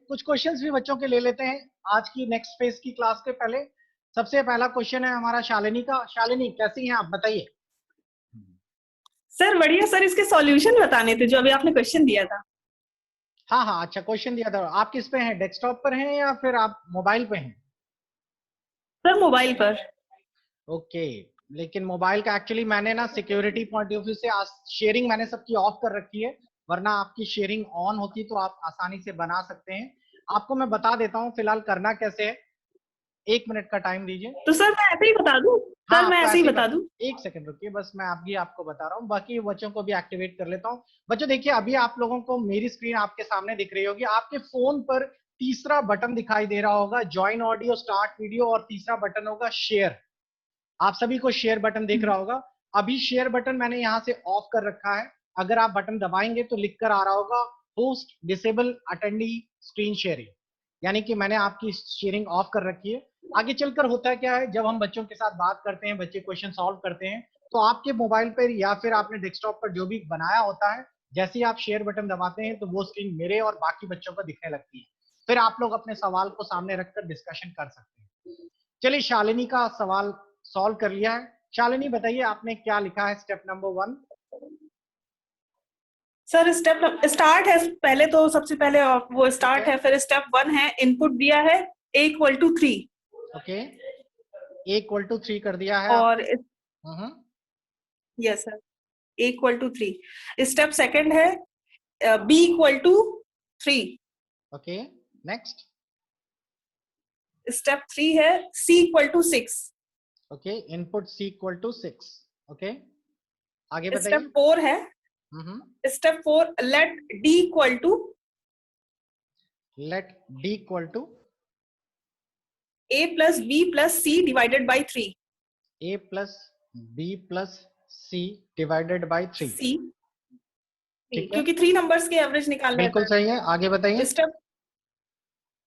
कुछ क्वेश्चंस भी बच्चों के ले लेते हैं आज की नेक्स्ट फेज की क्लास के पहले। सबसे पहला क्वेश्चन है हमारा शालिनी का। शालिनी कैसी हैं आप, बताइए। सर बढ़िया सर, इसके सॉल्यूशन बताने थे जो अभी आपने क्वेश्चन दिया था। हाँ हाँ, अच्छा क्वेश्चन दिया था। आप किस पे हैं, डेस्कटॉप पर हैं या फिर आप मोबाइल पे हैं? सर मोबाइल पर। ओके, लेकिन मोबाइल का एक्चुअली मैंने ना सिक्योरिटी पॉइंट ऑफ व्यू से आज शेयरिंग मैंने सबकी ऑफ कर रखी है, वरना आपकी शेयरिंग ऑन होती तो आप आसानी से बना सकते हैं। आपको मैं बता देता हूँ फिलहाल करना कैसे है। 1 मिनट का टाइम दीजिए। तो सर मैं ऐसे ही बता दूं? हाँ, सर मैं आपको ऐसे ही ऐसे ही बता दूं? एक सेकंड रुकिए, बस मैं अभी आपको बता रहा हूँ, बाकी बच्चों को भी एक्टिवेट कर लेता हूँ। बच्चों देखिए, अभी आप लोगों को मेरी स्क्रीन आपके सामने दिख रही होगी। आपके फोन पर तीसरा बटन दिखाई दे रहा होगा, ज्वाइन ऑडियो, स्टार्ट वीडियो, और तीसरा बटन होगा शेयर। आप सभी को शेयर बटन दिख रहा होगा। अभी शेयर बटन मैंने यहाँ से ऑफ कर रखा है। अगर आप बटन दबाएंगे तो लिख कर आ रहा होगा host disable attendee screen sharing, यानी कि मैंने आपकी शेयरिंग ऑफ कर रखी है। आगे चलकर होता क्या है, जब हम बच्चों के साथ बात करते हैं, बच्चे क्वेश्चन सॉल्व करते हैं, तो आपके मोबाइल पर या फिर आपने डेस्कटॉप पर जो भी बनाया होता है, जैसे ही आप शेयर बटन दबाते हैं तो वो स्क्रीन मेरे और बाकी बच्चों को दिखने लगती है। फिर आप लोग अपने सवाल को सामने रखकर डिस्कशन कर सकते हैं। चलिए, शालिनी का सवाल सॉल्व कर लिया है। शालिनी बताइए आपने क्या लिखा है step number 1। Sir step start है पहले, तो सबसे पहले वो स्टार्ट है, फिर स्टेप 1 है, इनपुट दिया है A=3। ओके, A=3 कर दिया है और आपने। Yes sir, A=3। Step second है B=3। Okay, next. स्टेप 3 है C=6। Okay, input C=6। Okay, आगे स्टेप बताइए। 4 है, हम्म, step 4 let let D=, A+B+C/3। A+B+C/3। C, ठीक है, क्योंकि 3 नंबर्स के एवरेज निकालना है बिल्कुल सर। सही है, आगे बताइए। स्टेप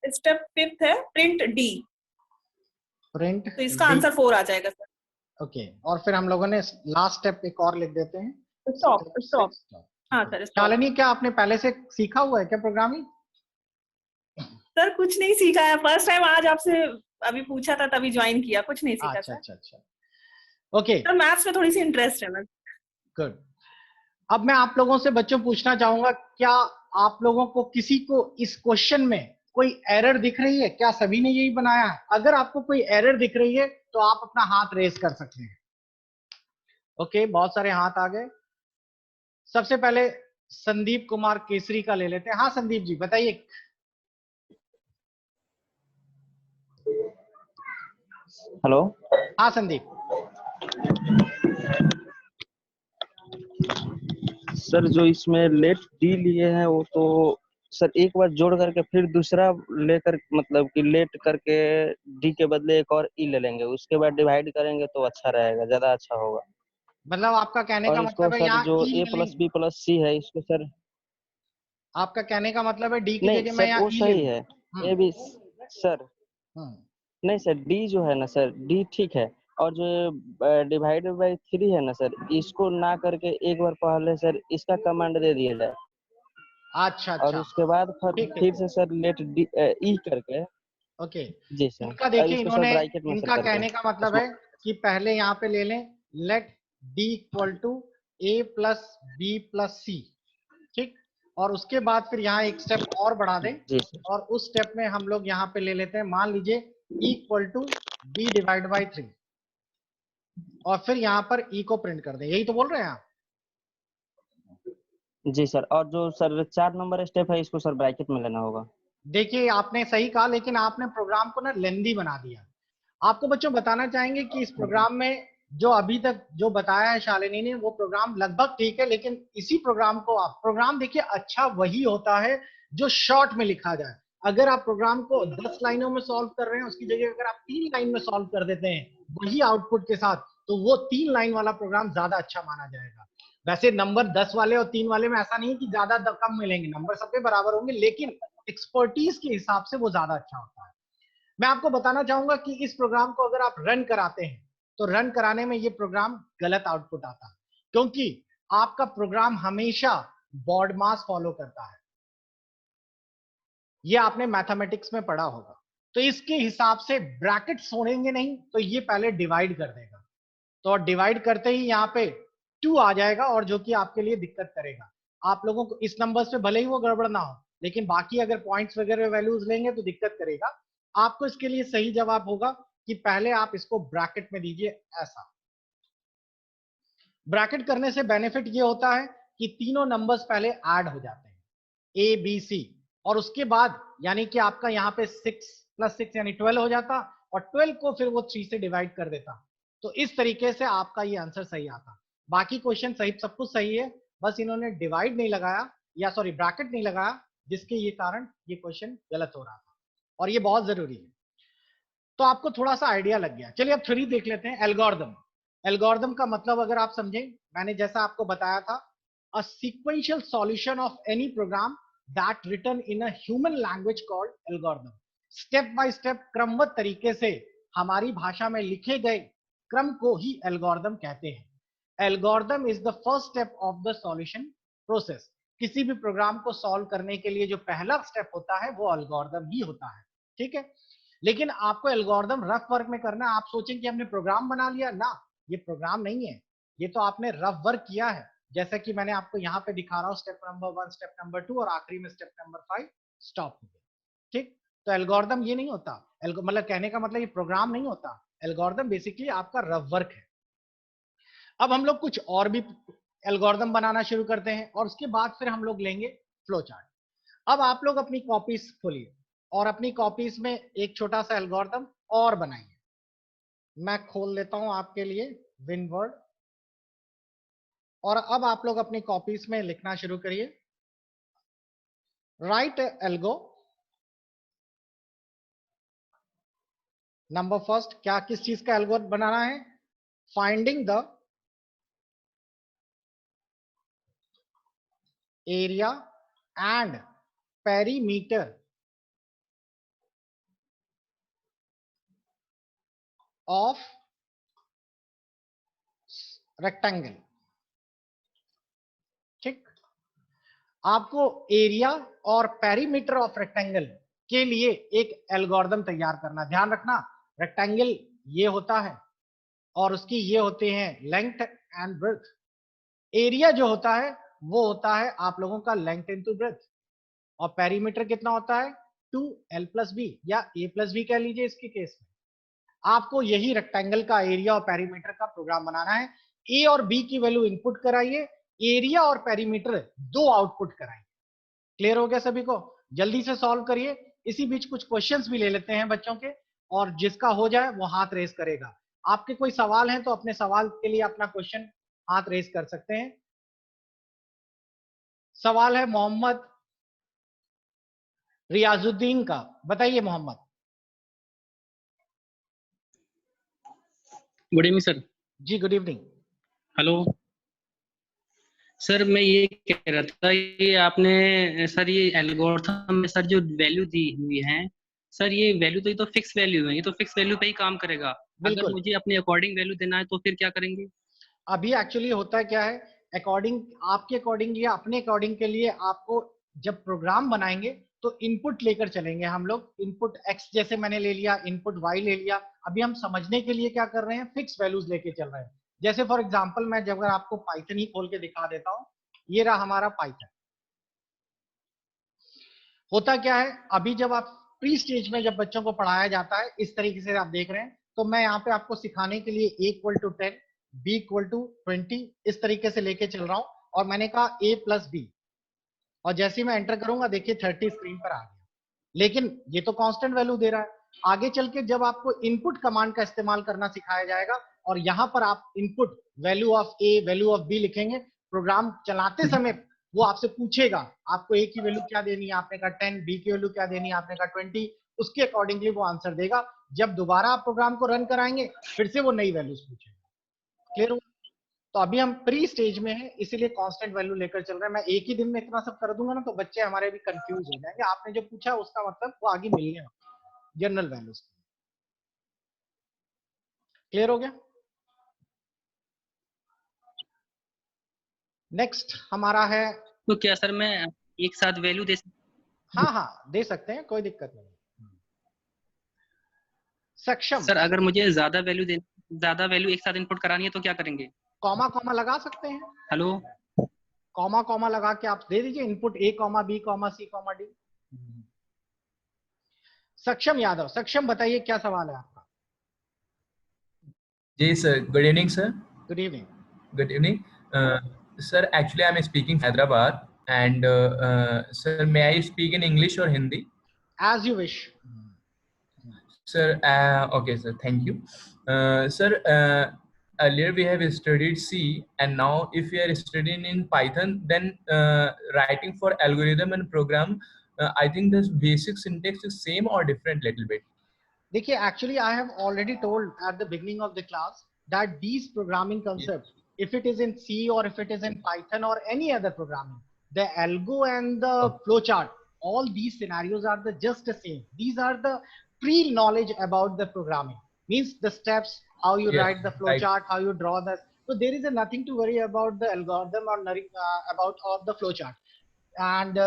स्टेप 5 है प्रिंट डी, प्रिंट तो इसका D। आंसर 4 आ जाएगा सर। ओके, और फिर हम लोगों ने लास्ट स्टेप एक और लिख देते हैं, स्टॉप स्टेप स्टॉप। 6। हाँ ओके, सर स्टॉप। शालिनी क्या आपने पहले से सीखा हुआ है क्या प्रोग्रामिंग? सर कुछ नहीं सीखा है, फर्स्ट टाइम आज आपसे अभी पूछा था तभी ज्वाइन किया, कुछ नहीं सीखा अच्छा सर। अच्छा अच्छा, ओके, सर मैथ्स में थोड़ी सी इंटरेस्ट है बस। गुड। अब मैं आप लोगों से बच्चों पूछना चाहूंगा, क्या आप लोगों को किसी को इस क्वेश्चन में कोई एरर दिख रही है? क्या सभी ने यही बनाया है? अगर आपको कोई एरर दिख रही है तो आप अपना हाथ रेस कर सकते हैं। ओके, बहुत सारे हाथ आ गए। सबसे पहले संदीप कुमार केसरी का ले लेते हैं। हाँ संदीप जी बताइए। हेलो हाँ संदीप। सर, जो इसमें लेट डी लिए हैं वो तो सर एक बार जोड़ करके फिर दूसरा लेकर, मतलब कि लेट करके डी के बदले एक और ई ले लेंगे, उसके बाद डिवाइड करेंगे तो अच्छा रहेगा, ज्यादा अच्छा होगा। मतलब आपका कहने का और इसको मतलब है सर यहाँ जो ई ए ले प्लस लेंगे? बी प्लस सी है इसको सर, आपका कहने का मतलब है डी की नहीं जगह मैं सर यहाँ वो ई ले सही लूँ? है। हम्म ए बी सर, हम्म, नहीं सर डी जो है ना सर, डी ठीक है। और जो डिवाइडेड बाई 3 है ना सर, इसको ना करके एक बार पहले सर इसका कमांड दे दिया जाए, अच्छा और अच्छा, उसके बाद ठीक फिर ठीक, से सर लेट डी ई करके। ओके। जी सर, इनका और देखिए, इसको सर इन्होंने ब्रैकेट में सर इनका करके कहने का मतलब उसमें। है कि पहले यहाँ पे ले लें late D equal to A+B+C, ठीक। और उसके बाद फिर यहाँ एक स्टेप और बढ़ा दें, जी सर। और उस स्टेप में हम लोग यहाँ पे ले लेते हैं, मान लीजिए E=B/3, और फिर यहाँ पर ई को प्रिंट कर दें। यही तो बोल रहे हैं आप? जी सर, और जो सर 4 नंबर स्टेप है इसको सर ब्रैकेट में लेना होगा। देखिए आपने सही कहा, लेकिन आपने प्रोग्राम को ना लेंदी बना दिया। आपको बच्चों बताना चाहेंगे कि इस प्रोग्राम में जो अभी तक जो बताया है शालिनी ने, वो प्रोग्राम लगभग ठीक है, लेकिन इसी प्रोग्राम को आप प्रोग्राम देखिए, अच्छा वही होता है जो शॉर्ट में लिखा जाए। अगर आप प्रोग्राम को 10 लाइनों में सॉल्व कर रहे हैं, उसकी जगह अगर आप 3 लाइन में सॉल्व कर देते हैं वही आउटपुट के साथ, तो वो 3 लाइन वाला प्रोग्राम ज्यादा अच्छा माना जाएगा। वैसे नंबर 10 वाले और 3 वाले में ऐसा नहीं है कि ज्यादा कम मिलेंगे, नंबर सबके बराबर होंगे, लेकिन एक्सपर्टीज के हिसाब से वो ज्यादा अच्छा होता है। मैं आपको बताना चाहूंगा कि इस प्रोग्राम को अगर आप रन कराते हैं तो रन कराने में ये प्रोग्राम गलत आउटपुट आता है, क्योंकि आपका प्रोग्राम हमेशा बॉड मास फॉलो करता है। ये आपने मैथमेटिक्स में पढ़ा होगा। तो इसके हिसाब से ब्रैकेट्स छोड़ेंगे नहीं, तो ये पहले डिवाइड कर देगा। तो डिवाइड करते ही यहाँ पे 2 आ जाएगा, और जो कि आपके लिए दिक्कत करेगा। आप लोगों को इस नंबर्स पे भले ही वो गड़बड़ ना हो, लेकिन बाकी अगर पॉइंट्स वगैरह वैल्यूज लेंगे तो दिक्कत करेगा आपको। इसके लिए सही जवाब होगा कि पहले आप इसको ब्रैकेट में दीजिए ऐसा। ब्रैकेट करने से बेनिफिट ये होता है कि तीनों नंबर्स पहले ऐड हो जाते हैं, ए बी सी, और उसके बाद यानी कि आपका यहाँ पे 6 + 6 यानी 12 हो जाता, और 12 को फिर वो 3 से डिवाइड कर देता। तो इस तरीके से आपका ये आंसर सही आता। बाकी क्वेश्चन सही, सब कुछ सही है, बस इन्होंने डिवाइड नहीं लगाया, या सॉरी ब्रैकेट नहीं लगाया, जिसके ये कारण ये क्वेश्चन गलत हो रहा था, और ये बहुत जरूरी है। तो आपको थोड़ा सा आइडिया लग गया। चलिए अब 3 देख लेते हैं, एल्गोरिदम। एल्गोरिदम का मतलब अगर आप समझें, मैंने जैसा आपको बताया था, a sequential solution of any program that written in a human language called algorithm. Step by step क्रमबद्ध तरीके से हमारी भाषा में लिखे गए क्रम को ही एल्गोरिदम कहते हैं। Algorithm is the first step of the solution process. किसी भी प्रोग्राम को सॉल्व करने के लिए जो पहला स्टेप होता है वो एल्गोरिदम ही होता है, ठीक है। लेकिन आपको एल्गोरिदम रफ वर्क में करना है। आप सोचें कि हमने प्रोग्राम बना लिया ना, ये प्रोग्राम नहीं है, ये तो आपने रफ वर्क किया है। जैसा कि मैंने आपको यहाँ पे दिखा रहा हूँ, स्टेप नंबर 1, स्टेप नंबर 2 और आखिरी में स्टेप नंबर 5 स्टॉप हो गया, ठीक। तो एल्गोरिदम ये नहीं होता, मतलब कहने का मतलब ये प्रोग्राम नहीं होता। एल्गोरिदम बेसिकली आपका रफ वर्क है। अब हम लोग कुछ और भी एल्गोरिदम बनाना शुरू करते हैं, और उसके बाद फिर हम लोग लेंगे फ्लो चार्ट। अब आप लोग अपनी कॉपीज खोलिए, और अपनी कॉपीज में एक छोटा सा एल्गोरिदम और बनाइए। मैं खोल लेता हूं आपके लिए विनवर्ड, और अब आप लोग अपनी कॉपीज में लिखना शुरू करिए। राइट एल्गो नंबर फर्स्ट, क्या किस चीज का एल्गो बनाना है? Finding the area and perimeter of rectangle, ठीक। आपको एरिया और पेरीमीटर ऑफ रेक्टेंगल के लिए एक एल्गोरिदम तैयार करना। ध्यान रखना, रेक्टेंगल ये होता है, और उसकी ये होते हैं लेंथ एंड ब्रेड्थ। एरिया जो होता है वो होता है आप लोगों का लेंथ इनटू ब्रेड्थ, और पेरीमीटर कितना होता है 2l+b या a+b कह लीजिए। इसके केस में आपको यही रेक्टेंगल का एरिया और पेरीमीटर का प्रोग्राम बनाना है। ए और बी की वैल्यू इनपुट कराइए, एरिया और पेरीमीटर दो आउटपुट कराइए। क्लियर हो गया सभी को? जल्दी से सॉल्व करिए। इसी बीच कुछ क्वेश्चंस भी ले लेते हैं बच्चों के, और जिसका हो जाए वो हाथ रेस करेगा। आपके कोई सवाल हैं तो अपने सवाल के लिए अपना क्वेश्चन हाथ रेस कर सकते हैं। सवाल है मोहम्मद रियाजुद्दीन का, बताइए मोहम्मद। Good evening sir. जी गुड इवनिंग। हेलो सर, मैं ये कह रहा था, ये आपने सर ये एल्गोरिथम में सर जो वैल्यू दी हुई है सर, ये वैल्यू तो फिक्स वैल्यू है, ये तो फिक्स वैल्यू पे ही काम करेगा। अगर बिल्कुल। मुझे अपने अकॉर्डिंग वैल्यू देना है तो फिर क्या करेंगे? अभी एक्चुअली होता है क्या है, अकॉर्डिंग आपके अकॉर्डिंग या अपने अकॉर्डिंग के लिए आपको जब प्रोग्राम बनाएंगे तो इनपुट लेकर चलेंगे हम लोग। इनपुट x जैसे मैंने ले लिया, इनपुट y ले लिया। अभी हम समझने के लिए क्या कर रहे हैं, फिक्स वैल्यूज लेके चल रहे हैं। जैसे फॉर एग्जांपल मैं जब अगर आपको पाइथन ही खोल के दिखा देता हूं, ये रहा हमारा पाइथन। होता क्या है, अभी जब आप प्री स्टेज में जब बच्चों को पढ़ाया जाता है इस तरीके से आप देख रहे हैं, तो मैं यहाँ पे आपको सिखाने के लिए a = 10, b = 20 इस तरीके से लेके चल रहा हूं, और मैंने कहा a+b, और जैसे ही मैं एंटर करूंगा देखिए 30 स्क्रीन पर आ गया। लेकिन ये तो कांस्टेंट वैल्यू दे रहा है। आगे चल के जब आपको इनपुट कमांड का इस्तेमाल करना सिखाया जाएगा, और यहां पर आप input value of a value of b लिखेंगे, प्रोग्राम चलाते समय वो आपसे पूछेगा आपको a की वैल्यू क्या देनी है, आपने कहा 10, b की वैल्यू क्या देनी है, आपने कहा 20, उसके अकॉर्डिंगली वो आंसर देगा। जब दोबारा आप प्रोग्राम को रन कराएंगे फिर से वो नई वैल्यूज पूछेगा। क्लियर हो? तो अभी हम प्री स्टेज में हैं, इसीलिए कांस्टेंट वैल्यू लेकर चल रहे हैं। मैं एक ही दिन में इतना सब कर दूंगा ना तो बच्चे हमारे भी कंफ्यूज हो जाएंगे। आपने जो पूछा उसका मतलब वो आगे मिलने वाला जनरल वैल्यूज। क्लियर हो गया? नेक्स्ट हमारा है, तो क्या सर मैं एक साथ वैल्यू दे सकता हाँ हाँ दे सकते हैं, कोई दिक्कत नहीं। सक्षम, सर अगर मुझे ज्यादा वैल्यू एक साथ इनपुट करानी है तो क्या करेंगे? कॉमा कॉमा लगा सकते हैं, हेलो। कॉमा कॉमा लगा के आप दे दीजिए input A comma B comma C comma D। Saksham Yadav, Saksham बताइए क्या सवाल है आपका? जी sir, good evening sir. Good evening. Good evening. Sir, actually, I'm speaking Hyderabad, and sir, may I speak in English or Hindi? As you wish. Sir, okay, sir. Thank you. Sir, earlier we have studied C, and now if we are studying in Python, then writing for algorithm and program, I think the basic syntax is same or different little bit. देखिए, actually I have already told at the beginning of the class that these programming concepts, if it is in C or if it is in Python or any other programming, the algo and the flowchart, all these scenarios are just the same. These are the pre-knowledge about the programming. Means the steps, how you Yes, write the right. flowchart, how you draw the. So there is nothing to worry about the algorithm or about or the flowchart. And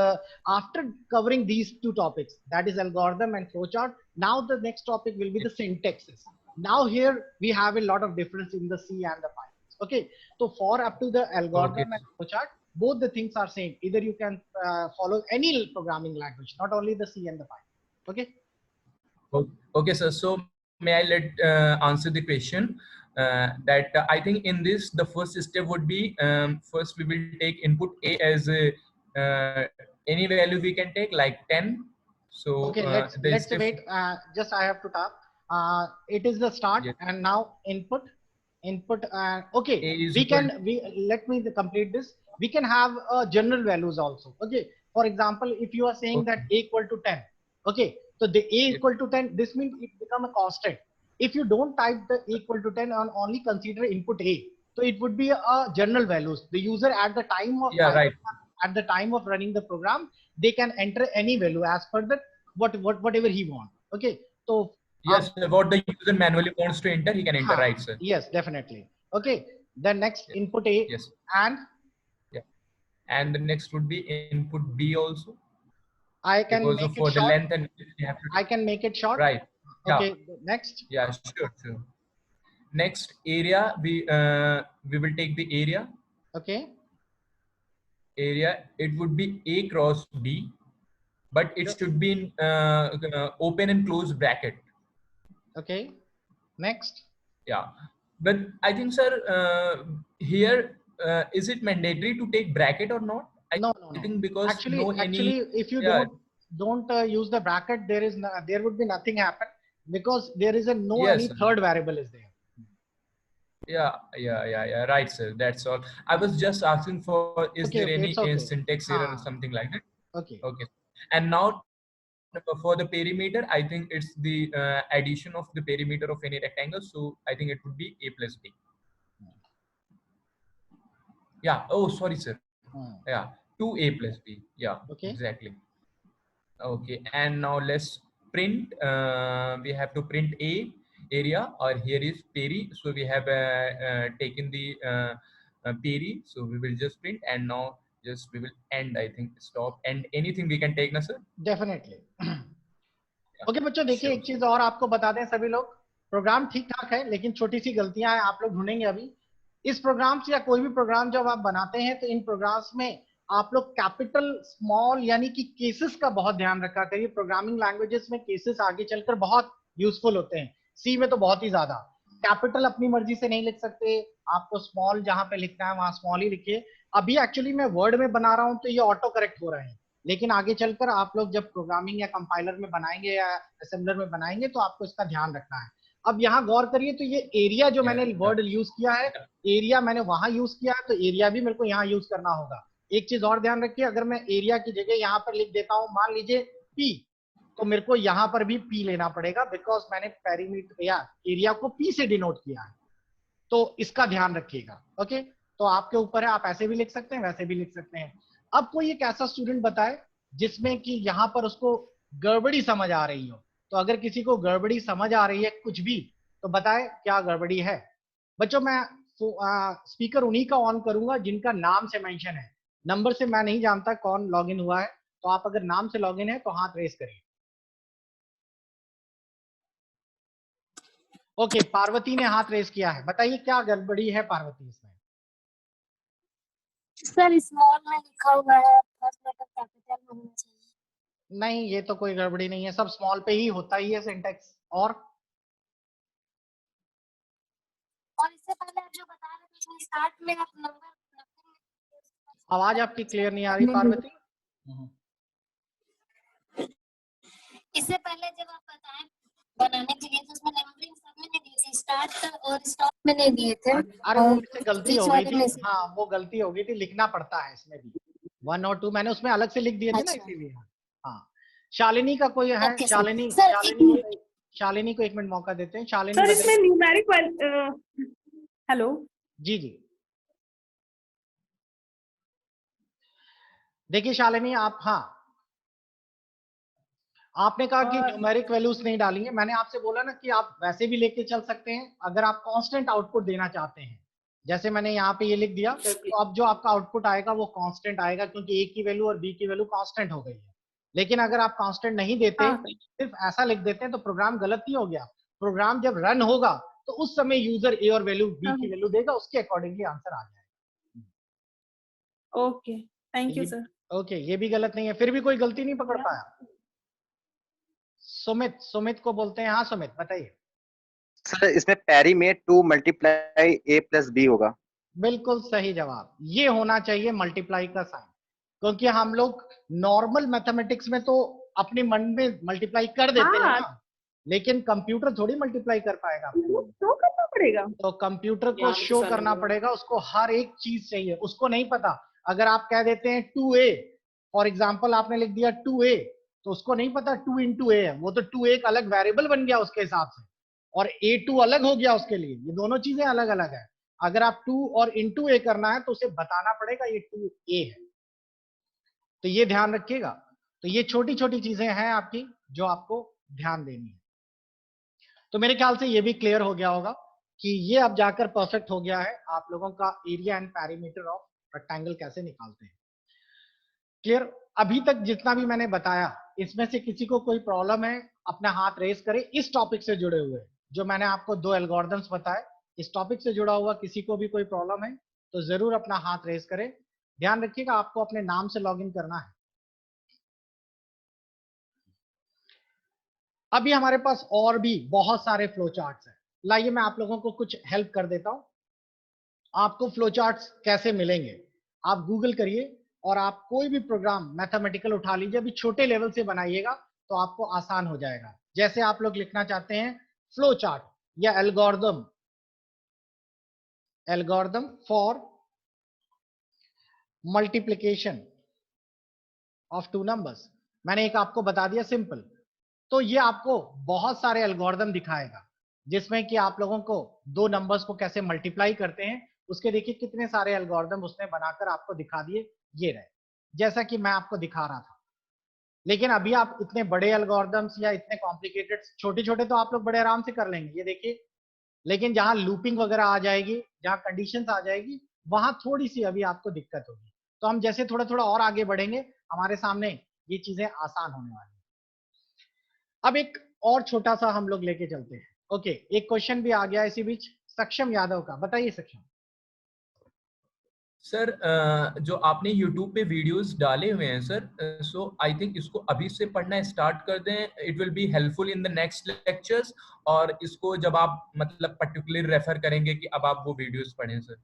after covering these two topics, that is algorithm and flowchart, now the next topic will be the syntaxes. Now here we have a lot of difference in the C and the Python. Okay, so for up to the algorithm and flowchart, both the things are same. Either you can follow any programming language, not only the C and the Python. Okay. Okay, sir. So may I answer the question? That I think in this the first step would be first we will take input A as any value we can take like 10. So okay, let's wait. Just I have to tap. It is the start, yes. And now input. Okay, let me complete this. We can have general values also. Okay, for example, if you are saying that A equal to 10, okay, so the A equal to 10, this means it become a constant. If you don't type the A equal to 10 and only consider input A, so it would be a general values. The user at the time of at the time of running the program, they can enter any value as per the whatever he want. Okay, so yes, what the user manually wants to enter, he can enter, right, sir? Yes, definitely. Okay, the next input A, yes, and and the next would be input B also. I can because make it for the short. length and you have to I can make it short. right. Okay, next. Yeah, sure. Next area, we will take the area. Okay. Area, it would be A cross B, but it should be in open and close bracket. Okay. Next. Yeah, but I think, sir, here is it mandatory to take bracket or not? No. I think because actually, if you don't use the bracket, there would be nothing happen because there is any third variable is there. Yeah, right, sir. That's all. I was just asking for there any syntax error or something like that? Okay. And now for the perimeter, I think it's the addition of the perimeter of any rectangle. So I think it would be A plus B. Yeah. Oh, sorry, sir. Yeah. 2A plus B. Yeah. Okay. Exactly. Okay. And now let's print. We have to print A area, or here is peri. So we have taken the peri. So we will just print, and now we will end. I think stop and anything we can take, na sir? Definitely. Okay बच्चों, देखिए एक चीज और आपको बता दें सभी लोग, प्रोग्राम ठीक ठाक है लेकिन छोटी सी गलतियां हैं, आप लोग ढूंढेंगे अभी। इस प्रोग्राम से या कोई भी प्रोग्राम जब आप बनाते हैं तो इन प्रोग्राम्स में आप लोग कैपिटल स्मॉल यानी कि केसेस का बहुत ध्यान रखा करिए। प्रोग्रामिंग लैंग्वेजेस में केसेस आगे चलकर बहुत यूजफुल होते हैं, सी में तो बहुत ही ज्यादा। कैपिटल अपनी मर्जी से नहीं लिख सकते, आपको स्मॉल जहां पे लिखना है वहां स्मॉल ही लिखिए। अभी एक्चुअली मैं वर्ड में बना रहा हूं तो ये ऑटो करेक्ट हो रहे हैं, लेकिन आगे चलकर आप लोग जब प्रोग्रामिंग या कंपाइलर में बनाएंगे या असेंबलर में बनाएंगे तो आपको इसका ध्यान रखना है। अब यहाँ गौर करिए तो ये एरिया जो मैंने वर्ड यूज किया है, एरिया मैंने वहां यूज किया है, तो एरिया भी मेरे को यहाँ यूज करना होगा। एक चीज और ध्यान रखिए, अगर मैं एरिया की जगह यहाँ पर लिख देता हूँ मान लीजिए पी, तो मेरे को यहाँ पर भी पी लेना पड़ेगा बिकॉज मैंने पेरीमीटर या एरिया को पी से डिनोट किया है, तो इसका ध्यान रखिएगा। ओके, तो आपके ऊपर है, आप ऐसे भी लिख सकते हैं वैसे भी लिख सकते हैं। अब कोई एक ऐसा स्टूडेंट बताए जिसमें कि यहाँ पर उसको गड़बड़ी समझ आ रही हो, तो अगर किसी को गड़बड़ी समझ आ रही है कुछ भी तो बताए क्या गड़बड़ी है। बच्चों मैं स्पीकर उन्हीं का ऑन करूंगा जिनका नाम से मेंशन है, नंबर से मैं नहीं जानता कौन लॉगिन हुआ है। तो आप अगर नाम से लॉगिन है तो हाथ रेस करिए। ओके, पार्वती ने हाथ रेस किया है, बताइए क्या गड़बड़ी है पार्वती इसमें? सर स्मॉल में लिखा हुआ है, फर्स्ट लेटर कैपिटल में होना चाहिए। नहीं, ये तो कोई गड़बड़ी नहीं है, सब स्मॉल पे ही होता ही है सिंटेक्स। और इससे पहले आप जो बता रहे थे उसमें स्टार्ट में आप नंबर आवाज आपकी क्लियर नहीं आ रही पार्वती। इससे पहले जब आप बताएं बनाने के लिए तो उसमें नंबरिंग सब में नहीं दी थी, स्टार्ट और स्टॉप में नहीं दिए थे। अरे वो मुझसे गलती हो गई थी, बीच वाले हाँ वो गलती हो गई थी, लिखना पड़ता है इसमें भी 1 और 2 मैंने उसमें अलग से लिख दिए थे ना, अच्छा। इसीलिए। हाँ, शालिनी का कोई है? Okay sir. Shalini, sir, Shalini को 1 मिनट मौका देते हैं। शालिनी सर बताइए। इसमें न्यूमेरिक हेलो जी जी, देखिए शालिनी आप, हाँ आपने कहा कि न्यूमेरिक वैल्यूज नहीं डाली है, मैंने आपसे बोला ना कि आप वैसे भी लेके चल सकते हैं अगर आप कांस्टेंट आउटपुट देना चाहते हैं। जैसे मैंने यहाँ पे ये लिख दिया, तो अब जो आपका आउटपुट आएगा वो कांस्टेंट आएगा, क्योंकि ए की वैल्यू और बी की वैल्यू कांस्टेंट हो गई है। लेकिन अगर आप कांस्टेंट नहीं देते, हाँ। सिर्फ ऐसा लिख देते हैं, तो प्रोग्राम गलत नहीं हो गया। प्रोग्राम जब रन होगा तो उस समय यूजर ए और वैल्यू बी की वैल्यू देगा, उसके अकॉर्डिंगली आंसर आ जाएगा। Okay, thank you sir. Okay, ये भी गलत नहीं है, फिर भी कोई गलती नहीं पकड़ पाया। सुमित को बोलते हैं। हाँ सुमित बताइए। सर इसमें पैरी में 2 मल्टीप्लाई ए प्लस बी होगा। बिल्कुल सही जवाब, ये होना चाहिए मल्टीप्लाई का साइन, क्योंकि हम लोग नॉर्मल मैथमेटिक्स में तो अपने मन में मल्टीप्लाई कर देते हैं ना, लेकिन कंप्यूटर थोड़ी मल्टीप्लाई कर पाएगा। शो करना पड़ेगा, तो कंप्यूटर को शो करना पड़ेगा, उसको हर एक चीज चाहिए, उसको नहीं पता। अगर आप कह देते हैं 2a, फॉर एग्जाम्पल आपने लिख दिया 2a, तो उसको नहीं पता 2 into a है, वो तो 2a एक अलग वेरिएबल बन गया उसके हिसाब से, और a2 अलग हो गया उसके लिए, ये दोनों चीजें अलग अलग है। अगर आप 2 और into a करना है तो उसे बताना पड़ेगा ये 2a है, तो ये ध्यान रखिएगा। तो ये छोटी छोटी चीजें हैं आपकी जो आपको ध्यान देनी है। तो मेरे ख्याल से ये भी क्लियर हो गया होगा कि ये अब जाकर परफेक्ट हो गया है आप लोगों का area and perimeter of rectangle कैसे निकालते हैं। क्लियर? अभी तक जितना भी मैंने बताया, इसमें से किसी को कोई प्रॉब्लम है अपना हाथ रेस करे इस टॉपिक से जुड़े हुए, जो मैंने आपको 2 एल्गोरिथम्स बताए, इस टॉपिक से जुड़ा हुआ किसी को भी कोई प्रॉब्लम है तो जरूर अपना हाथ रेस करें। ध्यान रखिएगा आपको अपने नाम से लॉगिन करना है। अभी हमारे पास और भी बहुत सारे फ्लो चार्ट्स हैं, लाइए मैं आप लोगों को कुछ हेल्प कर देता हूं। आपको फ्लो चार्ट्स कैसे मिलेंगे, आप गूगल करिए और आप कोई भी प्रोग्राम मैथमेटिकल उठा लीजिए, अभी छोटे लेवल से बनाइएगा तो आपको आसान हो जाएगा। जैसे आप लोग लिखना चाहते हैं फ्लो चार्ट या algorithm for multiplication of 2 numbers, मैंने एक आपको बता दिया सिंपल। तो ये आपको बहुत सारे एल्गोरिथम दिखाएगा जिसमें कि आप लोगों को 2 नंबर्स को कैसे मल्टीप्लाई करते हैं, उसके देखिए कितने सारे एल्गोरिथम उसने बनाकर आपको दिखा दिए, ये रहे जैसा कि मैं आपको दिखा रहा था। लेकिन अभी आप इतने बड़े एल्गोरिथम्स या इतने कॉम्प्लिकेटेड, छोटे छोटे तो आप लोग बड़े आराम से कर लेंगे, ये देखिए। लेकिन जहां लूपिंग वगैरह आ जाएगी, जहां कंडीशंस आ जाएगी, वहां थोड़ी सी अभी आपको दिक्कत होगी। तो हम जैसे थोड़ा थोड़ा और आगे बढ़ेंगे, हमारे सामने ये चीजें आसान होने वाली हैं। अब एक और छोटा सा हम लोग लेके चलते हैं। ओके, एक क्वेश्चन भी आ गया इसी बीच सक्षम यादव का, बताइए सक्षम। सर जो आपने YouTube पे वीडियोस डाले हुए हैं सर, सो आई थिंक इसको अभी से पढ़ना स्टार्ट कर दें, it will be helpful in the next lectures. और इसको जब आप मतलब पर्टिकुलर रेफर करेंगे कि अब आप वो वीडियोस पढ़ें सर।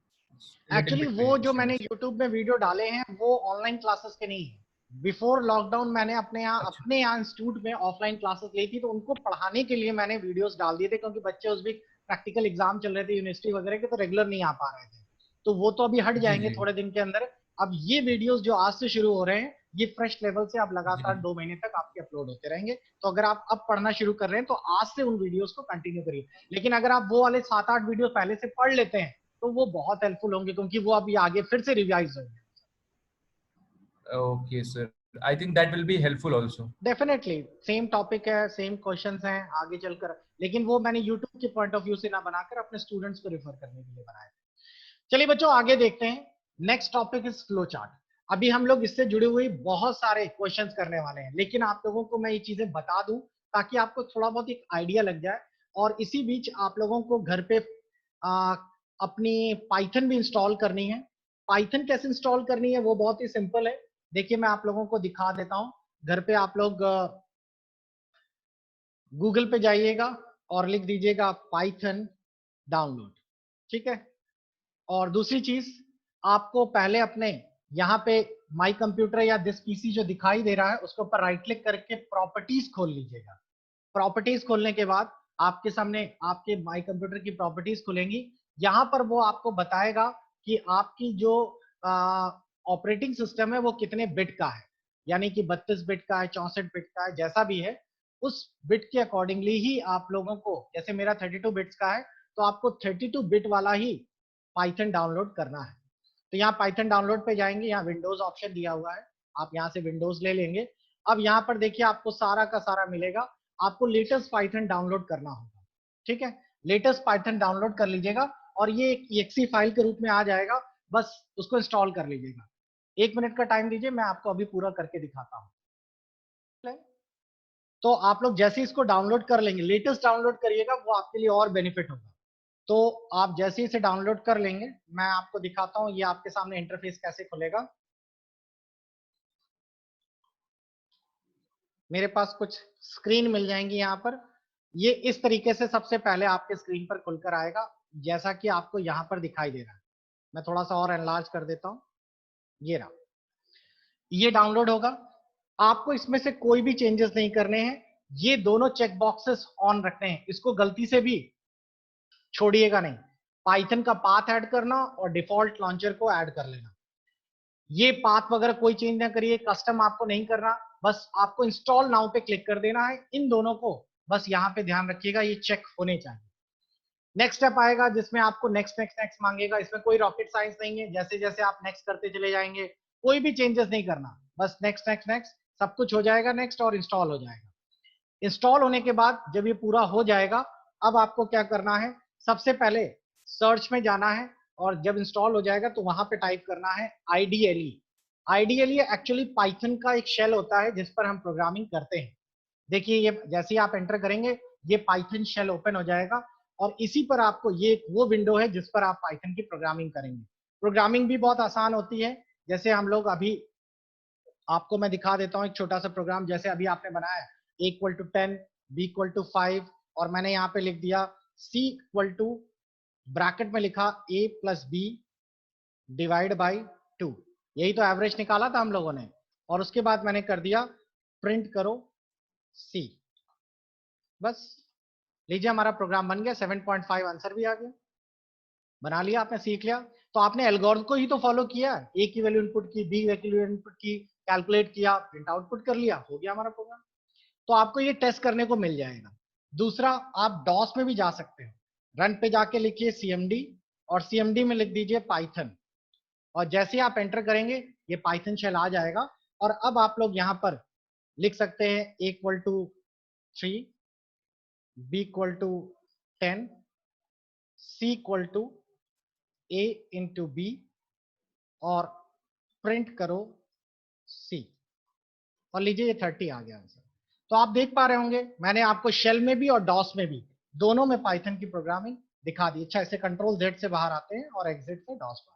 एक्चुअली वो जो मैंने YouTube में वीडियो डाले हैं वो ऑनलाइन क्लासेस के नहीं है। बिफोर लॉकडाउन मैंने अपने यहाँ इंस्टीट्यूट में ऑफलाइन क्लासेस ली थी, तो उनको पढ़ाने के लिए मैंने वीडियोस डाल दिए थे, क्योंकि बच्चे उस बीच प्रैक्टिकल एग्जाम चल रहे थे यूनिवर्सिटी वगैरह के, तो रेगुलर नहीं आ पा रहे थे। तो वो तो अभी हट जाएंगे थोड़े दिन के अंदर। अब ये वीडियोस जो आज से शुरू हो रहे हैं, ये फ्रेश लेवल से अब लगातार 2 महीने तक आपके अपलोड होते रहेंगे। तो अगर आप अब पढ़ना शुरू कर रहे हैं तो आज से उन वीडियोस को कंटिन्यू करिए। लेकिन अगर आप वो वाले 7-8 वीडियो पहले से पढ़ लेते हैं तो वो बहुत हेल्पफुल होंगे, क्योंकि वो अभी आगे फिर से रिवाइज होंगे। Okay sir, I think that will be helpful also. Definitely same topic है, सेम क्वेश्चंस हैं आगे चलकर, लेकिन वो मैंने यूट्यूब के पॉइंट ऑफ व्यू से ना बनाकर अपने स्टूडेंट्स को रिफर करने के लिए बनाया। चलिए बच्चों आगे देखते हैं। Next topic is flow chart. अभी हम लोग इससे जुड़े हुए बहुत सारे क्वेश्चंस करने वाले हैं, लेकिन आप लोगों को मैं ये चीजें बता दूं ताकि आपको थोड़ा बहुत एक आइडिया लग जाए। और इसी बीच आप लोगों को घर पे अपनी पाइथन भी इंस्टॉल करनी है। पाइथन कैसे इंस्टॉल करनी है वो बहुत ही सिंपल है। देखिए मैं आप लोगों को दिखा देता हूँ। घर पे आप लोग गूगल पे जाइएगा और लिख दीजिएगा पाइथन डाउनलोड, ठीक है। और दूसरी चीज, आपको पहले अपने यहाँ पे माई कंप्यूटर या दिस पीसी जो दिखाई दे रहा है उसके ऊपर राइट क्लिक करके प्रॉपर्टीज खोल लीजिएगा। प्रॉपर्टीज खोलने के बाद आपके सामने आपके माई कंप्यूटर की प्रॉपर्टीज खुलेंगी। यहाँ पर वो आपको बताएगा कि आपकी जो ऑपरेटिंग सिस्टम है वो कितने बिट का है, यानी कि 32 बिट का है, 64 बिट का है, जैसा भी है उस बिट के अकॉर्डिंगली ही आप लोगों को, जैसे मेरा 32 बिट्स का है तो आपको 32 बिट वाला ही पाइथन डाउनलोड करना है। तो यहाँ पाइथन डाउनलोड पे जाएंगे, यहाँ विंडोज ऑप्शन दिया हुआ है, आप यहाँ से विंडोज ले लेंगे। अब यहाँ पर देखिए आपको सारा का सारा मिलेगा। आपको लेटेस्ट पाइथन डाउनलोड करना होगा, ठीक है। लेटेस्ट पाइथन डाउनलोड कर लीजिएगा और ये एक एक्सी फाइल के रूप में आ जाएगा, बस उसको इंस्टॉल कर लीजिएगा। 1 मिनट का टाइम दीजिए, मैं आपको अभी पूरा करके दिखाता हूँ। तो आप लोग जैसे इसको डाउनलोड कर लेंगे, लेटेस्ट डाउनलोड करिएगा, वो आपके लिए और बेनिफिट होगा। तो आप जैसे ही इसे डाउनलोड कर लेंगे, मैं आपको दिखाता हूँ ये आपके सामने इंटरफेस कैसे खुलेगा। मेरे पास कुछ स्क्रीन मिल जाएंगी यहाँ पर। ये इस तरीके से सबसे पहले आपके स्क्रीन पर खुलकर आएगा, जैसा कि आपको यहाँ पर दिखाई दे रहा है। मैं थोड़ा सा और एनलार्ज कर देता हूँ। ये रहा, ये डाउनलोड होगा। आपको इसमें से कोई भी चेंजेस नहीं करने हैं। ये दोनों चेक बॉक्सेस ऑन रखने हैं, इसको गलती से भी छोड़िएगा नहीं। पाइथन का पाथ ऐड करना और डिफॉल्ट लॉन्चर को ऐड कर लेना। ये पाथ वगैरह कोई चेंज ना करिए, कस्टम आपको नहीं करना, बस आपको इंस्टॉल नाउ पे क्लिक कर देना है। इन दोनों को बस यहाँ पे ध्यान रखिएगा, ये चेक होने चाहिए। नेक्स्ट स्टेप आएगा जिसमें आपको नेक्स्ट नेक्स्ट नेक्स्ट मांगेगा। इसमें कोई रॉकेट साइंस नहीं है, जैसे जैसे आप नेक्स्ट करते चले जाएंगे कोई भी चेंजेस नहीं करना, बस नेक्स्ट नेक्स्ट नेक्स्ट, सब कुछ हो जाएगा नेक्स्ट और इंस्टॉल हो जाएगा। इंस्टॉल होने के बाद जब ये पूरा हो जाएगा, अब आपको क्या करना है, सबसे पहले सर्च में जाना है और जब इंस्टॉल हो जाएगा तो वहां पे टाइप करना है IDLE। IDLE एक्चुअली पाइथन का एक शेल होता है जिस पर हम प्रोग्रामिंग करते हैं। देखिए ये जैसे ही आप एंटर करेंगे ये पाइथन शेल ओपन हो जाएगा और इसी पर आपको, ये वो विंडो है जिस पर आप पाइथन की प्रोग्रामिंग करेंगे। प्रोग्रामिंग भी बहुत आसान होती है। जैसे हम लोग अभी आपको मैं दिखा देता हूँ एक छोटा सा प्रोग्राम। जैसे अभी आपने बनाया A = 10, B = 5 और मैंने यहाँ पे लिख दिया C = ब्रैकेट में लिखा A + B / 2। यही तो एवरेज निकाला था हम लोगों ने। और उसके बाद मैंने कर दिया प्रिंट करो C। बस लीजिए हमारा प्रोग्राम बन गया। 7.5 आंसर भी आ गया। बना लिया आपने, सीख लिया। तो आपने एल्गोरिथम को ही तो फॉलो किया। A की वैल्यू इनपुट की, B की वैल्यू इनपुट की, कैलकुलेट किया, प्रिंट आउटपुट कर लिया, हो गया हमारा प्रोग्राम। तो आपको ये टेस्ट करने को मिल जाएगा। दूसरा, आप डॉस में भी जा सकते हो। रन पे जाके लिखिए CMD और CMD में लिख दीजिए पाइथन और जैसे ही आप एंटर करेंगे ये पाइथन शेल आ जाएगा। और अब आप लोग यहाँ पर लिख सकते हैं A = 3, B = 10, C = A × B और प्रिंट करो C और लीजिए ये 30 आ गया आंसर। तो आप देख पा रहे होंगे मैंने आपको शेल में भी और डॉस में भी, दोनों में पाइथन की प्रोग्रामिंग दिखा दी। अच्छा, इसे Ctrl Z से बाहर आते हैं और एग्जिट से डॉस बाहर।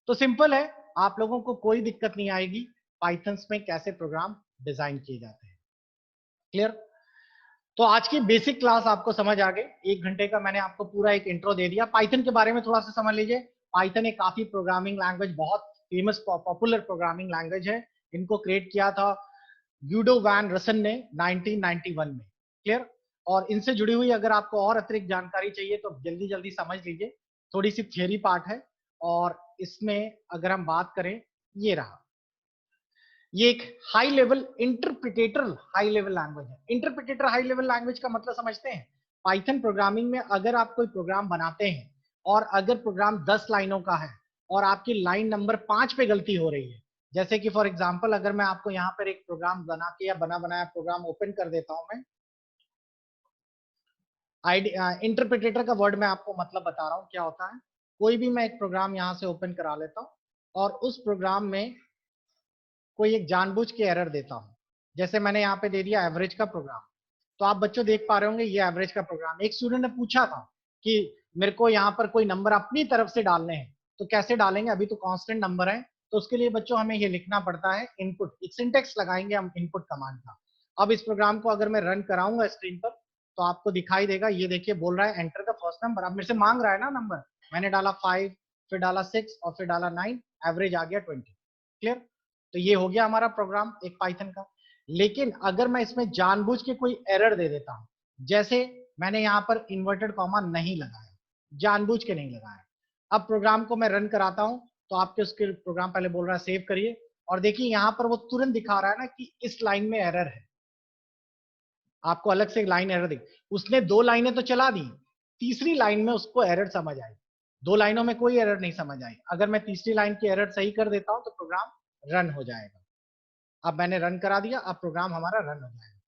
तो सिंपल है, आप लोगों को कोई दिक्कत नहीं आएगी पाइथन में कैसे प्रोग्राम डिजाइन किए जाते हैं। क्लियर? तो आज की बेसिक क्लास आपको समझ आ गई। 1 घंटे का मैंने आपको पूरा एक इंट्रो दे दिया। पाइथन के बारे में थोड़ा सा समझ लीजिए। पाइथन एक काफी प्रोग्रामिंग लैंग्वेज, बहुत फेमस पॉपुलर प्रोग्रामिंग लैंग्वेज है। इनको क्रिएट किया था यूडो वैन रसन ने 1991 में। क्लियर? और इनसे जुड़ी हुई अगर आपको और अतिरिक्त जानकारी चाहिए तो जल्दी जल्दी समझ लीजिए। थोड़ी सी थियरी पार्ट है और इसमें अगर हम बात करें, ये रहा, ये एक high level interpreter high level language है। इंटरप्रिटेटर हाई लेवल लैंग्वेज का मतलब समझते हैं? पाइथन प्रोग्रामिंग में अगर आप कोई प्रोग्राम बनाते हैं और अगर प्रोग्राम 10 लाइनों का है और आपकी लाइन नंबर 5 पे गलती हो रही है, जैसे कि फॉर एग्जांपल अगर मैं आपको यहाँ पर एक प्रोग्राम बना के या बना बनाया प्रोग्राम ओपन कर देता हूं मैं, इंटरप्रिटेटर का वर्ड मैं आपको मतलब बता रहा हूँ क्या होता है। कोई भी मैं एक प्रोग्राम यहाँ से ओपन करा लेता हूँ और उस प्रोग्राम में कोई एक जानबूझ के एरर देता हूँ, जैसे मैंने यहाँ पे दे दिया एवरेज का प्रोग्राम, तो आप बच्चों देख पा रहे होंगे ये एवरेज का प्रोग्राम। एक स्टूडेंट ने पूछा था कि मेरे को यहाँ पर कोई नंबर अपनी तरफ से डालने हैं, तो कैसे डालेंगे, अभी तो कांस्टेंट नंबर है, तो उसके लिए बच्चों हमें ये लिखना पड़ता है इनपुट, एक सिंटेक्स लगाएंगे हम इनपुट कमांड का। अब इस प्रोग्राम को अगर मैं रन कराऊंगा स्क्रीन पर तो आपको दिखाई देगा, ये देखिए बोल रहा है एंटर द फर्स्ट नंबर। अब मेरे से मांग रहा है ना नंबर, मैंने डाला 5, फिर डाला 6 और फिर डाला 9, एवरेज आ गया 20। क्लियर? तो ये हो गया हमारा प्रोग्राम एक पाइथन का। लेकिन अगर मैं इसमें जानबूझ के कोई एरर दे देता हूं, जैसे मैंने यहाँ पर इन्वर्टेड कॉमा नहीं लगाया, जानबूझ के नहीं लगाया, अब प्रोग्राम को मैं रन कराता हूं तो आपके उसके प्रोग्राम पहले बोल रहा है सेव करिए, और देखिए यहाँ पर वो तुरंत दिखा रहा है ना कि इस लाइन में एरर है। आपको अलग से एक लाइन एरर दिख, उसने 2 लाइनें तो चला दी, तीसरी लाइन में उसको एरर समझ आई, 2 लाइनों में कोई एरर नहीं समझ आई। अगर मैं तीसरी लाइन की एरर सही कर देता हूं तो प्रोग्राम रन हो जाएगा। अब मैंने रन करा दिया, अब प्रोग्राम हमारा रन हो जाएगा।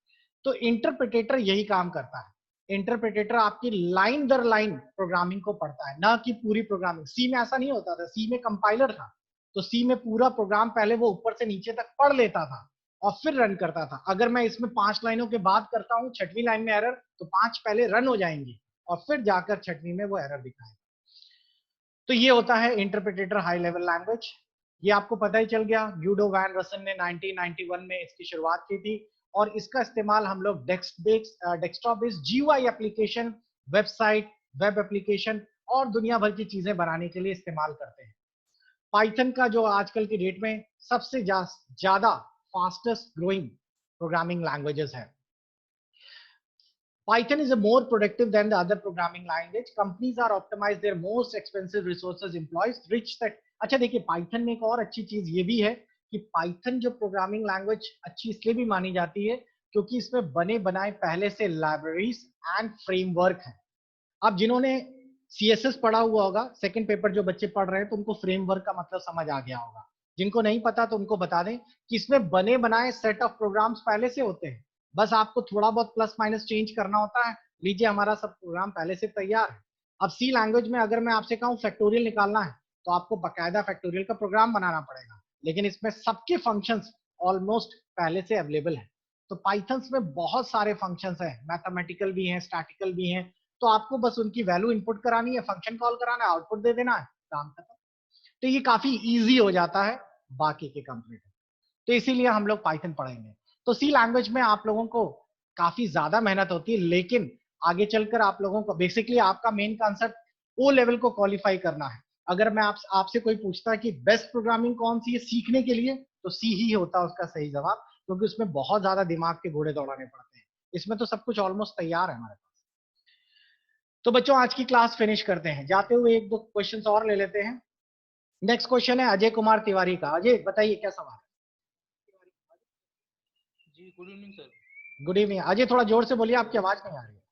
तो इंटरप्रिटेटर यही काम करता है, इंटरप्रिटेटर आपकी लाइन दर लाइन प्रोग्रामिंग को पढ़ता है, ना कि पूरी प्रोग्रामिंग। सी में ऐसा नहीं होता था, सी में कंपाइलर था, तो सी में पूरा प्रोग्राम पहले वो ऊपर से नीचे तक पढ़ लेता था और फिर रन करता था। अगर मैं इसमें 5 लाइनों के बाद करता हूं, 6वीं लाइन में एरर, तो 5 पहले रन हो जाएंगी और फिर जाकर 6वीं में वो एरर दिखाएगा। तो ये होता है इंटरप्रिटेटर हाई लेवल लैंग्वेज। ये आपको पता ही चल गया, ग्यूडो वैन रसन ने 1991 में इसकी शुरुआत की थी, और इसका इस्तेमाल हम लोग desktop based GUI application, website, web application और दुनिया भर की चीजें बनाने के लिए इस्तेमाल करते हैं। पाइथन का जो आजकल की डेट में सबसे ज्यादा फास्टेस्ट ग्रोइंग प्रोग्रामिंग लैंग्वेजेस है। Python is a more productive than the other programming language. Companies are optimized their most expensive resources employs rich that। अच्छा देखिए, Python में एक और अच्छी चीज ये भी है कि Python जो प्रोग्रामिंग लैंग्वेज अच्छी इसलिए भी मानी जाती है क्योंकि इसमें बने बनाए पहले से लाइब्रेरीज एंड फ्रेमवर्क है। अब जिन्होंने CSS पढ़ा हुआ होगा, सेकंड पेपर जो बच्चे पढ़ रहे हैं, तो उनको फ्रेमवर्क का मतलब समझ आ गया होगा। जिनको नहीं पता तो उनको बता दें कि इसमें बने बनाए सेट ऑफ प्रोग्राम्स पहले से होते हैं, बस आपको थोड़ा बहुत प्लस माइनस चेंज करना होता है। लीजिए हमारा सब प्रोग्राम पहले से तैयार है। अब सी लैंग्वेज में अगर मैं आपसे कहूँ फैक्टोरियल निकालना है तो आपको बकायदा फैक्टोरियल का प्रोग्राम बनाना पड़ेगा, लेकिन इसमें सबके फंक्शंस ऑलमोस्ट पहले से अवेलेबल है। तो पाइथन्स में बहुत सारे फंक्शंस हैं, मैथमेटिकल भी हैं, स्टैटिकल भी हैं, तो आपको बस उनकी वैल्यू इनपुट करानी है, फंक्शन कॉल कराना है, आउटपुट दे देना है, काम खत्म। तो ये काफी इजी हो जाता है बाकी के कंप्यूटर, तो इसीलिए हम लोग पाइथन पढ़ेंगे। तो सी लैंग्वेज में आप लोगों को काफी ज्यादा मेहनत होती है, लेकिन आगे चलकर आप लोगों को बेसिकली आपका मेन कॉन्सेप्ट ओ लेवल को क्वालिफाई करना है। अगर मैं आपसे कोई पूछता है कि बेस्ट प्रोग्रामिंग कौन सी है सीखने के लिए, तो सी ही होता है उसका सही जवाब, क्योंकि उसमें बहुत ज्यादा दिमाग के घोड़े दौड़ाने पड़ते हैं। इसमें तो सब कुछ ऑलमोस्ट तैयार है हमारे पास। तो बच्चों आज की क्लास फिनिश करते हैं, जाते हुए 1-2 क्वेश्चंस और ले लेते हैं। नेक्स्ट क्वेश्चन है अजय कुमार तिवारी का। अजय बताइए क्या सवाल है? जी good evening sir. Good evening Ajay, थोड़ा जोर से बोलिए, आपकी आवाज नहीं आ रही है।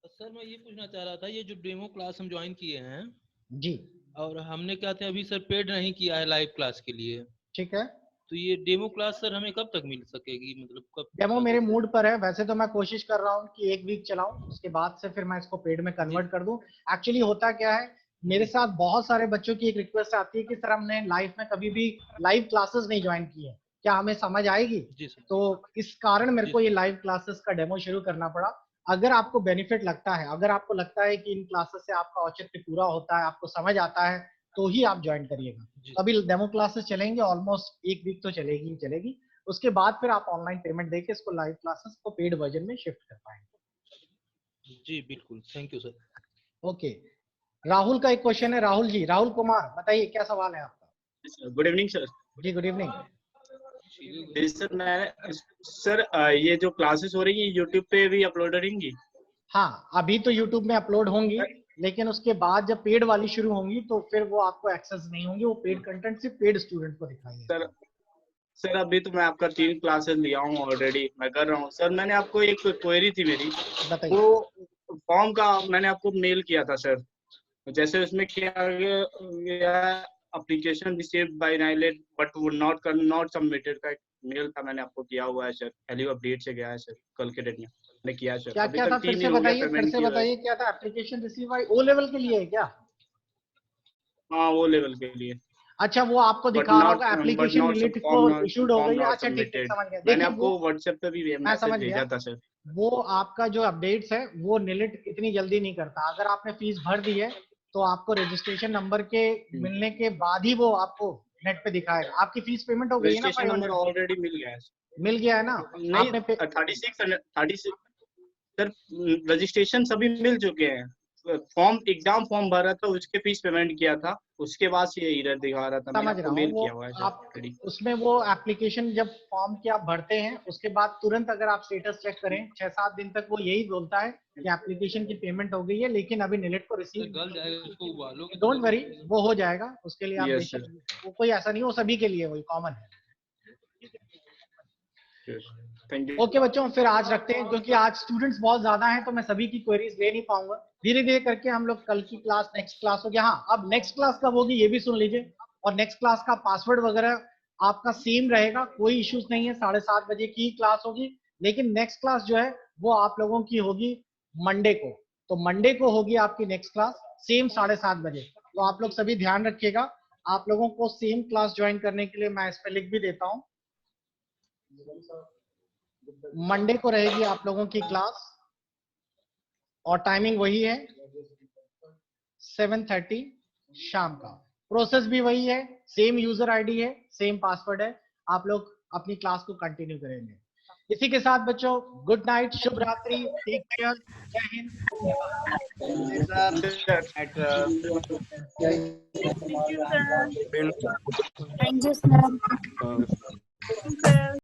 सर मैं ये पूछना चाह रहा था, ये जो डेमो क्लास हम ज्वाइन किए हैं जी, और हमने क्या थे अभी सर पेड नहीं किया है लाइव क्लास के लिए, ठीक है। तो ये डेमो क्लास सर हमें कब तक मिल सकेगी, मतलब कब? डेमो मेरे मूड पर है, वैसे तो मैं कोशिश कर रहा हूँ कि 1 वीक चलाऊं, उसके बाद से फिर मैं इसको पेड में कन्वर्ट कर दूं। एक्चुअली होता क्या है, मेरे साथ बहुत सारे बच्चों की एक रिक्वेस्ट आती है कि सर हमने लाइफ में कभी भी लाइव क्लासेस नहीं ज्वाइन की है, क्या हमें समझ आएगी? जी सर। तो इस कारण मेरे जी को ये लाइव क्लासेस का डेमो शुरू करना पड़ा। अगर आपको बेनिफिट लगता है, अगर आपको लगता है कि इन क्लासेस से आपका औचित्य पूरा होता है, आपको समझ आता है, तो ही आप ज्वाइन करिएगा। तो अभी डेमो क्लासेस चलेंगे, ऑलमोस्ट 1 वीक तो चलेगी ही चलेगी, उसके बाद फिर आप ऑनलाइन पेमेंट देके इसको लाइव क्लासेस को पेड वर्जन में शिफ्ट कर पाएंगे। जी बिल्कुल, thank you sir. Okay, Rahul का एक क्वेश्चन है। राहुल जी, राहुल कुमार बताइए क्या सवाल है आपका? Good evening sir. जी गुड इवनिंग सर ये जो क्लासेस हो रही है यूट्यूब पे भी अपलोड रहेंगी? हाँ, अभी तो यूट्यूब में अपलोड होंगी, लेकिन उसके बाद जब पेड वाली शुरू होंगी तो फिर वो आपको एक्सेस नहीं होंगी, वो पेड कंटेंट सिर्फ पेड स्टूडेंट को दिखाएंगे। सर अभी तो मैं आपका 3 क्लासेस लिया हूँ ऑलरेडी, मैं कर रहा हूँ। सर मैंने आपको एक क्वेरी थी मेरी, वो फॉर्म का मैंने आपको मेल किया था सर, जैसे उसमें क्या गया application received by NIELIT but would not submitted का एक मेल था, मैंने आपको किया हुआ है सर। वैल्यू अपडेट से गया है सर, कल के डेट में मैंने किया है सर। क्या क्या था, फिर से बताइए क्या था? Application receive by O level के लिए है क्या? हाँ, वो लेवल के लिए। अच्छा वो आपको But दिखा रहा not- होगा but एप्लीकेशन not निलिट को form not- इशूड हो form गई है। not अच्छा ठीक है, submitted. समझ गया। मैंने देखिए आपको वो व्हाट्सएप पे भी मैं मैसेज समझ भेजा गया। था सर। वो आपका जो अपडेट्स है वो निलिट इतनी जल्दी नहीं करता। अगर आपने फीस भर दी है तो आपको रजिस्ट्रेशन नंबर के मिलने के बाद ही वो आपको नेट पे दिखाएगा। आपकी फीस पेमेंट हो गई है ना? रजिस्ट्रेशन नंबर 500 ऑलरेडी मिल गया है। मिल गया है ना? नहीं, आपने पे... 36 सर रजिस्ट्रेशन सभी मिल चुके हैं। फॉर्म एग्जाम फॉर्म भरा था, उसके फीस पेमेंट किया था, उसके बाद ये एरर दिखा रहा था। मैंने समझ आपको रहा हूँ मेल वो किया हुआ है सर आप ऑलरेडी। उसमें वो एप्लीकेशन जब फॉर्म के आप भरते हैं उसके बाद तुरंत अगर आप स्टेटस चेक करें 6-7 दिन तक वो यही बोलता है कि एप्लीकेशन की पेमेंट हो गई है, लेकिन अभी निलिट को रिसीव। गल जाएगा, उसको उबालो कि डोंट वरी, वो हो जाएगा, उसके लिए आप Yes, बेशक, वो कोई ऐसा नहीं, वो सभी के लिए वही कॉमन है। Thank you. ओके बच्चों, फिर आज रखते हैं क्योंकि आज स्टूडेंट्स बहुत ज्यादा हैं तो मैं सभी की क्वेरीज ले नहीं पाऊंगा। धीरे धीरे करके हम लोग कल की क्लास, नेक्स्ट क्लास होगी। हाँ, अब नेक्स्ट क्लास कब होगी ये भी सुन लीजिए, और नेक्स्ट क्लास का पासवर्ड वगैरह आपका सेम रहेगा, कोई इश्यूज नहीं है। 7:30 बजे की क्लास होगी, लेकिन नेक्स्ट क्लास जो है वो आप लोगों की होगी मंडे को। तो मंडे को होगी आपकी नेक्स्ट क्लास सेम 7:30 बजे। तो आप लोग सभी ध्यान रखिएगा। आप लोगों को सेम क्लास ज्वाइन करने के लिए मैं इस पे लिख भी देता हूँ। मंडे को रहेगी आप लोगों की क्लास और टाइमिंग वही है 7:30 शाम का। प्रोसेस भी वही है, सेम यूजर आईडी है, सेम पासवर्ड है। आप लोग अपनी क्लास को कंटिन्यू करेंगे। इसी के साथ बच्चों गुड नाइट, शुभ रात्रि, टेक केयर, जय Hind. Thank you, sir. Thank you, sir.